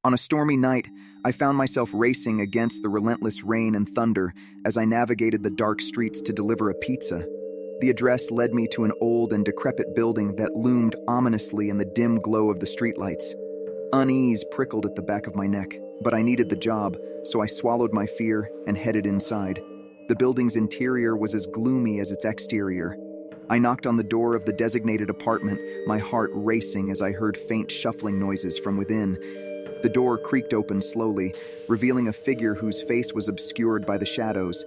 On a stormy night, I found myself racing against the relentless rain and thunder as I navigated the dark streets to deliver a pizza. The address led me to an old and decrepit building that loomed ominously in the dim glow of the streetlights. Unease prickled at the back of my neck, but I needed the job, so I swallowed my fear and headed inside. The building's interior was as gloomy as its exterior. I knocked on the door of the designated apartment, my heart racing as I heard faint shuffling noises from within. The door creaked open slowly, revealing a figure whose face was obscured by the shadows.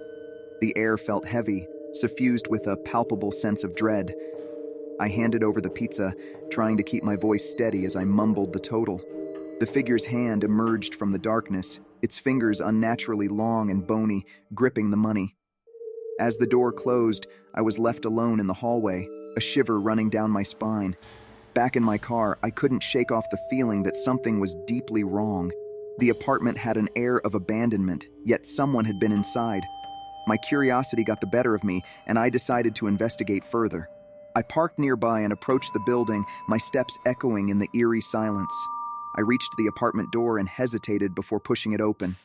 The air felt heavy, suffused with a palpable sense of dread. I handed over the pizza, trying to keep my voice steady as I mumbled the total. The figure's hand emerged from the darkness, its fingers unnaturally long and bony, gripping the money. As the door closed, I was left alone in the hallway, a shiver running down my spine. Back in my car, I couldn't shake off the feeling that something was deeply wrong. The apartment had an air of abandonment, yet someone had been inside. My curiosity got the better of me, and I decided to investigate further. I parked nearby and approached the building, my steps echoing in the eerie silence. I reached the apartment door and hesitated before pushing it open.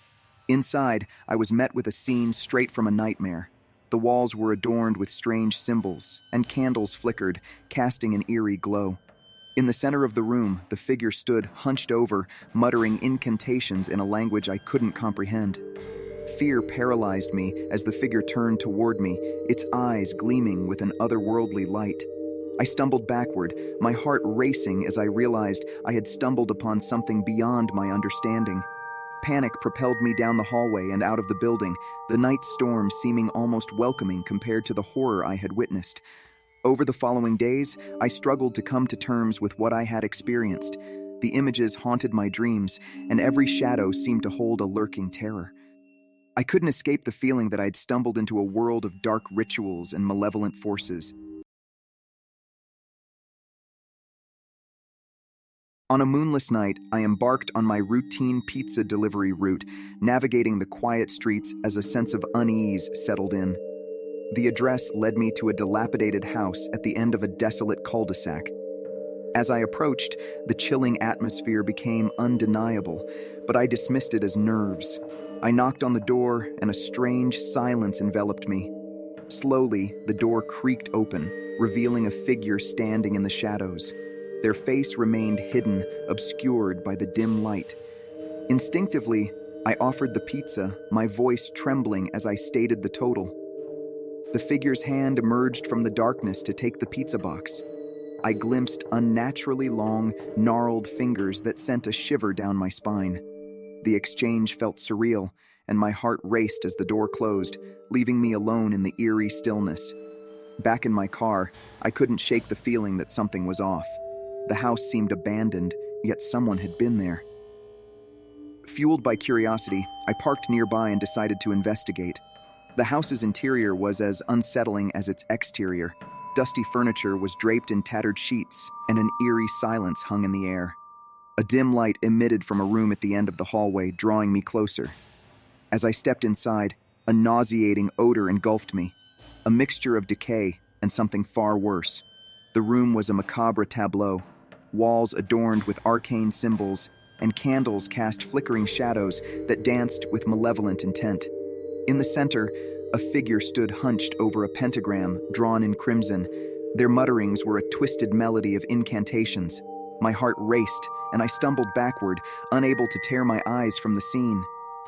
Inside, I was met with a scene straight from a nightmare. The walls were adorned with strange symbols, and candles flickered, casting an eerie glow. In the center of the room, the figure stood hunched over, muttering incantations in a language I couldn't comprehend. Fear paralyzed me as the figure turned toward me, its eyes gleaming with an otherworldly light. I stumbled backward, my heart racing as I realized I had stumbled upon something beyond my understanding. Panic propelled me down the hallway and out of the building, the night storm seeming almost welcoming compared to the horror I had witnessed. Over the following days, I struggled to come to terms with what I had experienced. The images haunted my dreams, and every shadow seemed to hold a lurking terror. I couldn't escape the feeling that I'd stumbled into a world of dark rituals and malevolent forces. On a moonless night, I embarked on my routine pizza delivery route, navigating the quiet streets as a sense of unease settled in. The address led me to a dilapidated house at the end of a desolate cul-de-sac. As I approached, the chilling atmosphere became undeniable, but I dismissed it as nerves. I knocked on the door, and a strange silence enveloped me. Slowly, the door creaked open, revealing a figure standing in the shadows. Their face remained hidden, obscured by the dim light. Instinctively, I offered the pizza, my voice trembling as I stated the total. The figure's hand emerged from the darkness to take the pizza box. I glimpsed unnaturally long, gnarled fingers that sent a shiver down my spine. The exchange felt surreal, and my heart raced as the door closed, leaving me alone in the eerie stillness. Back in my car, I couldn't shake the feeling that something was off. The house seemed abandoned, yet someone had been there. Fueled by curiosity, I parked nearby and decided to investigate. The house's interior was as unsettling as its exterior. Dusty furniture was draped in tattered sheets, and an eerie silence hung in the air. A dim light emitted from a room at the end of the hallway, drawing me closer. As I stepped inside, a nauseating odor engulfed me, a mixture of decay and something far worse. The room was a macabre tableau, walls adorned with arcane symbols, and candles cast flickering shadows that danced with malevolent intent. In the center, a figure stood hunched over a pentagram drawn in crimson. Their mutterings were a twisted melody of incantations. My heart raced, and I stumbled backward, unable to tear my eyes from the scene.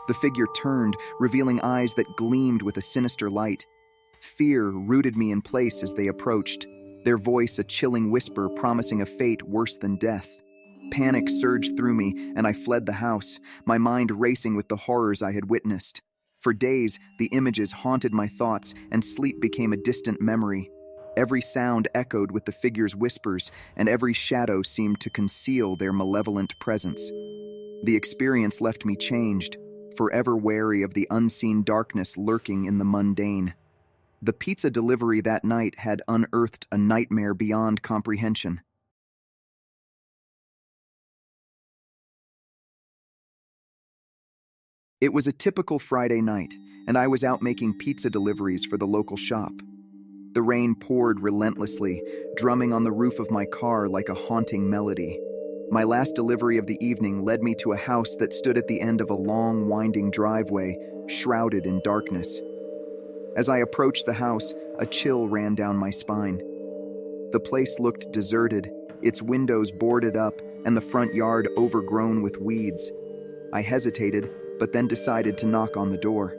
The figure turned, revealing eyes that gleamed with a sinister light. Fear rooted me in place as they approached, their voice a chilling whisper promising a fate worse than death. Panic surged through me, and I fled the house, my mind racing with the horrors I had witnessed. For days, the images haunted my thoughts, and sleep became a distant memory. Every sound echoed with the figure's whispers, and every shadow seemed to conceal their malevolent presence. The experience left me changed, forever wary of the unseen darkness lurking in the mundane. The pizza delivery that night had unearthed a nightmare beyond comprehension. It was a typical Friday night, and I was out making pizza deliveries for the local shop. The rain poured relentlessly, drumming on the roof of my car like a haunting melody. My last delivery of the evening led me to a house that stood at the end of a long, winding driveway, shrouded in darkness. As I approached the house, a chill ran down my spine. The place looked deserted, its windows boarded up, and the front yard overgrown with weeds. I hesitated, but then decided to knock on the door.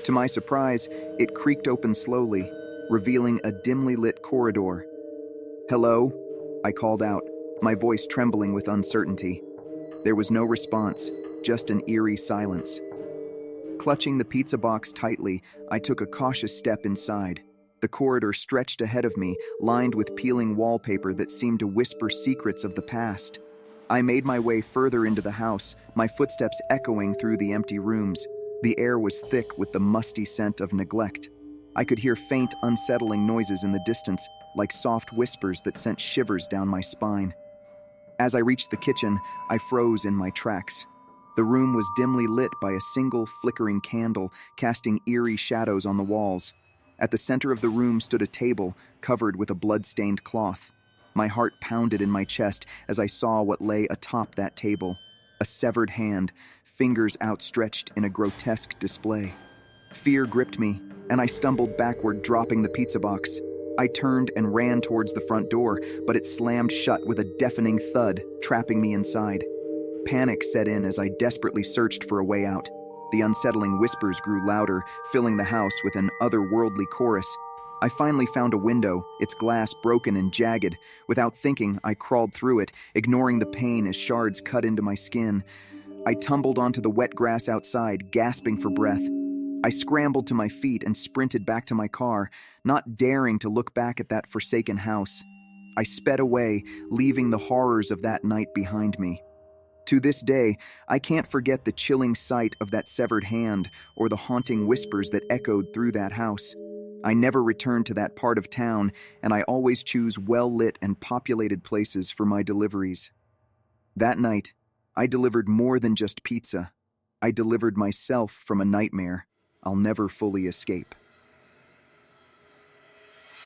To my surprise, it creaked open slowly, revealing a dimly lit corridor. "Hello?" I called out, my voice trembling with uncertainty. There was no response, just an eerie silence. Clutching the pizza box tightly, I took a cautious step inside. The corridor stretched ahead of me, lined with peeling wallpaper that seemed to whisper secrets of the past. I made my way further into the house, my footsteps echoing through the empty rooms. The air was thick with the musty scent of neglect. I could hear faint, unsettling noises in the distance, like soft whispers that sent shivers down my spine. As I reached the kitchen, I froze in my tracks. The room was dimly lit by a single flickering candle, casting eerie shadows on the walls. At the center of the room stood a table, covered with a blood-stained cloth. My heart pounded in my chest as I saw what lay atop that table. A severed hand, fingers outstretched in a grotesque display. Fear gripped me, and I stumbled backward, dropping the pizza box. I turned and ran towards the front door, but it slammed shut with a deafening thud, trapping me inside. Panic set in as I desperately searched for a way out. The unsettling whispers grew louder, filling the house with an otherworldly chorus. I finally found a window, its glass broken and jagged. Without thinking, I crawled through it, ignoring the pain as shards cut into my skin. I tumbled onto the wet grass outside, gasping for breath. I scrambled to my feet and sprinted back to my car, not daring to look back at that forsaken house. I sped away, leaving the horrors of that night behind me. To this day, I can't forget the chilling sight of that severed hand or the haunting whispers that echoed through that house. I never returned to that part of town, and I always choose well-lit and populated places for my deliveries. That night, I delivered more than just pizza. I delivered myself from a nightmare I'll never fully escape.